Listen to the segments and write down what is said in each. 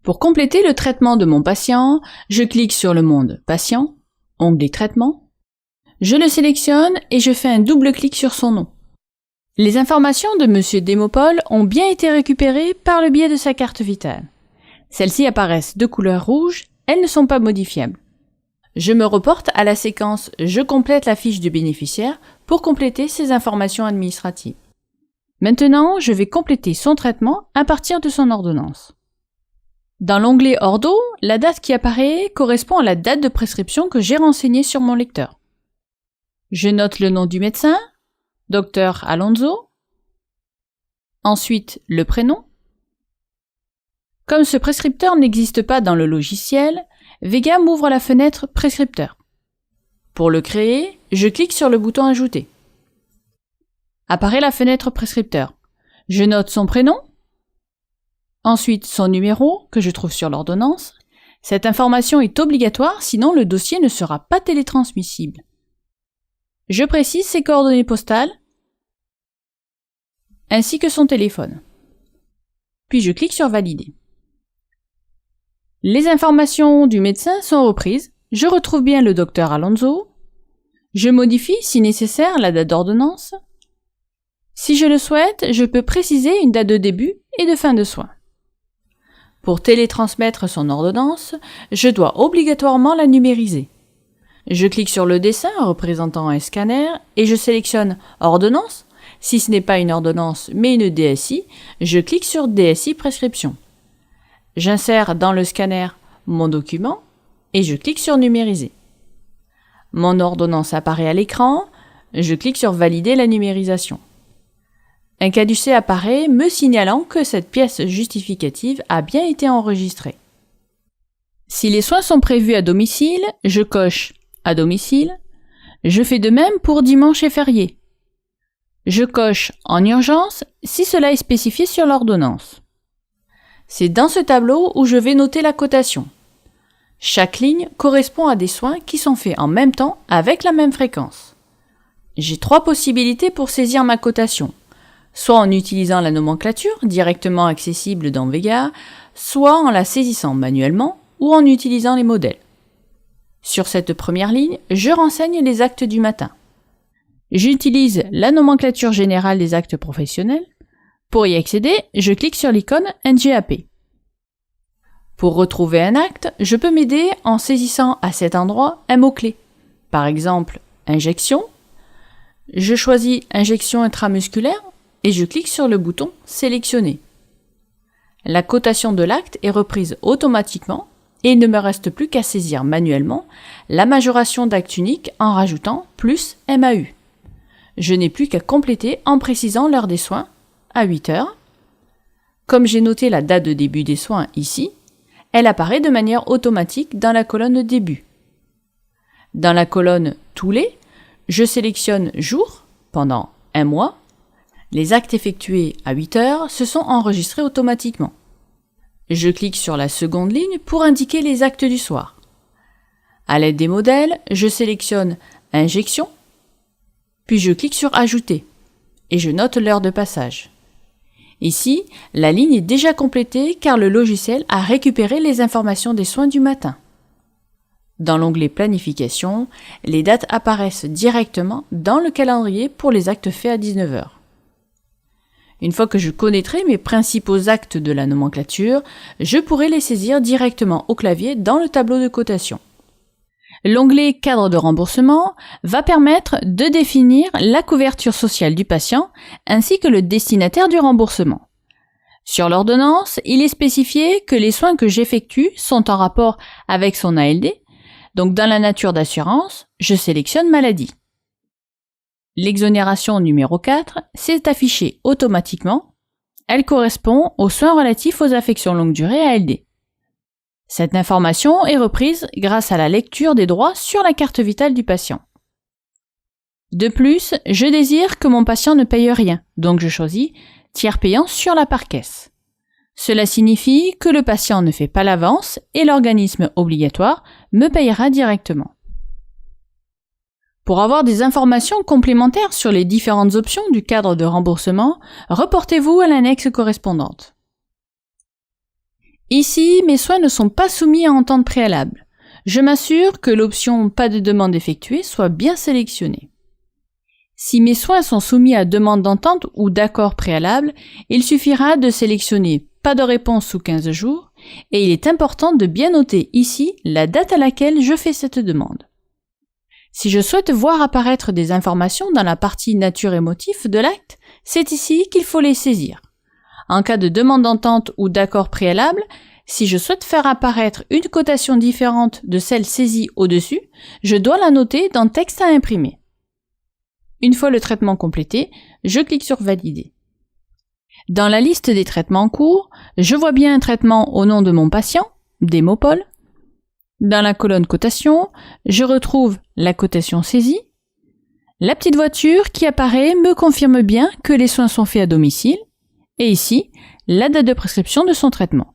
Pour compléter le traitement de mon patient, je clique sur le monde Patient, onglet Traitement. Je le sélectionne et je fais un double clic sur son nom. Les informations de Monsieur Demopol ont bien été récupérées par le biais de sa carte vitale. Celles-ci apparaissent de couleur rouge, elles ne sont pas modifiables. Je me reporte à la séquence « Je complète la fiche du bénéficiaire » pour compléter ces informations administratives. Maintenant, je vais compléter son traitement à partir de son ordonnance. Dans l'onglet Ordo, la date qui apparaît correspond à la date de prescription que j'ai renseignée sur mon lecteur. Je note le nom du médecin, Dr Alonso, ensuite le prénom. Comme ce prescripteur n'existe pas dans le logiciel, Vega m'ouvre la fenêtre Prescripteur. Pour le créer, je clique sur le bouton Ajouter. Apparaît la fenêtre Prescripteur. Je note son prénom, ensuite son numéro, que je trouve sur l'ordonnance. Cette information est obligatoire, sinon le dossier ne sera pas télétransmissible. Je précise ses coordonnées postales, ainsi que son téléphone. Puis je clique sur Valider. Les informations du médecin sont reprises, je retrouve bien le docteur Alonso, je modifie si nécessaire la date d'ordonnance. Si je le souhaite, je peux préciser une date de début et de fin de soins. Pour télétransmettre son ordonnance, je dois obligatoirement la numériser. Je clique sur le dessin représentant un scanner et je sélectionne Ordonnance. Si ce n'est pas une ordonnance mais une DSI, je clique sur DSI Prescription. J'insère dans le scanner mon document et je clique sur Numériser. Mon ordonnance apparaît à l'écran, je clique sur Valider la numérisation. Un caducée apparaît me signalant que cette pièce justificative a bien été enregistrée. Si les soins sont prévus à domicile, je coche à domicile. Je fais de même pour dimanche et férié. Je coche en urgence si cela est spécifié sur l'ordonnance. C'est dans ce tableau où je vais noter la cotation. Chaque ligne correspond à des soins qui sont faits en même temps avec la même fréquence. J'ai 3 possibilités pour saisir ma cotation, soit en utilisant la nomenclature directement accessible dans Vega, soit en la saisissant manuellement ou en utilisant les modèles. Sur cette première ligne, je renseigne les actes du matin. J'utilise la nomenclature générale des actes professionnels. Pour y accéder, je clique sur l'icône NGAP. Pour retrouver un acte, je peux m'aider en saisissant à cet endroit un mot-clé. Par exemple, injection. Je choisis injection intramusculaire et je clique sur le bouton sélectionner. La cotation de l'acte est reprise automatiquement et il ne me reste plus qu'à saisir manuellement la majoration d'acte unique en rajoutant plus MAU. Je n'ai plus qu'à compléter en précisant l'heure des soins à 8 heures. Comme j'ai noté la date de début des soins ici, elle apparaît de manière automatique dans la colonne début. Dans la colonne tous les, je sélectionne jour pendant 1 mois. Les actes effectués à 8 heures se sont enregistrés automatiquement. Je clique sur la seconde ligne pour indiquer les actes du soir. À l'aide des modèles, je sélectionne injection, puis je clique sur ajouter et je note l'heure de passage. Ici, la ligne est déjà complétée car le logiciel a récupéré les informations des soins du matin. Dans l'onglet planification, les dates apparaissent directement dans le calendrier pour les actes faits à 19 heures. Une fois que je connaîtrai mes principaux actes de la nomenclature, je pourrai les saisir directement au clavier dans le tableau de cotation. L'onglet Cadre de remboursement va permettre de définir la couverture sociale du patient ainsi que le destinataire du remboursement. Sur l'ordonnance, il est spécifié que les soins que j'effectue sont en rapport avec son ALD, donc dans la nature d'assurance, je sélectionne maladie. L'exonération numéro 4 s'est affichée automatiquement. Elle correspond aux soins relatifs aux affections longue durée ALD. Cette information est reprise grâce à la lecture des droits sur la carte vitale du patient. De plus, je désire que mon patient ne paye rien, donc je choisis tiers payant sur la par-caisse. Cela signifie que le patient ne fait pas l'avance et l'organisme obligatoire me payera directement. Pour avoir des informations complémentaires sur les différentes options du cadre de remboursement, reportez-vous à l'annexe correspondante. Ici, mes soins ne sont pas soumis à entente préalable. Je m'assure que l'option pas de demande effectuée soit bien sélectionnée. Si mes soins sont soumis à demande d'entente ou d'accord préalable, il suffira de sélectionner pas de réponse sous 15 jours et il est important de bien noter ici la date à laquelle je fais cette demande. Si je souhaite voir apparaître des informations dans la partie nature et motif de l'acte, c'est ici qu'il faut les saisir. En cas de demande d'entente ou d'accord préalable, si je souhaite faire apparaître une cotation différente de celle saisie au-dessus, je dois la noter dans Texte à imprimer. Une fois le traitement complété, je clique sur Valider. Dans la liste des traitements en cours, je vois bien un traitement au nom de mon patient, Démopol. Dans la colonne cotation, je retrouve la cotation saisie. La petite voiture qui apparaît me confirme bien que les soins sont faits à domicile. Et ici, la date de prescription de son traitement.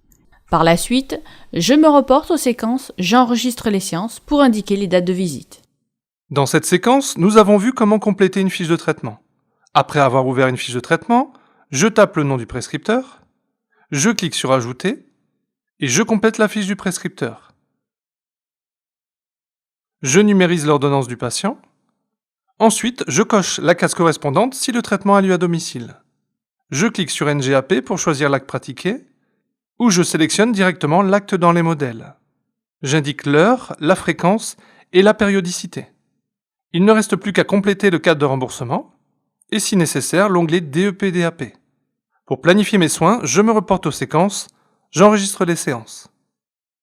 Par la suite, je me reporte aux séquences « J'enregistre les séances » pour indiquer les dates de visite. Dans cette séquence, nous avons vu comment compléter une fiche de traitement. Après avoir ouvert une fiche de traitement, je tape le nom du prescripteur, je clique sur « Ajouter » et je complète la fiche du prescripteur. Je numérise l'ordonnance du patient. Ensuite, je coche la case correspondante si le traitement a lieu à domicile. Je clique sur NGAP pour choisir l'acte pratiqué, ou je sélectionne directement l'acte dans les modèles. J'indique l'heure, la fréquence et la périodicité. Il ne reste plus qu'à compléter le cadre de remboursement, et si nécessaire, l'onglet DEP-DAP. Pour planifier mes soins, je me reporte aux séquences, j'enregistre les séances.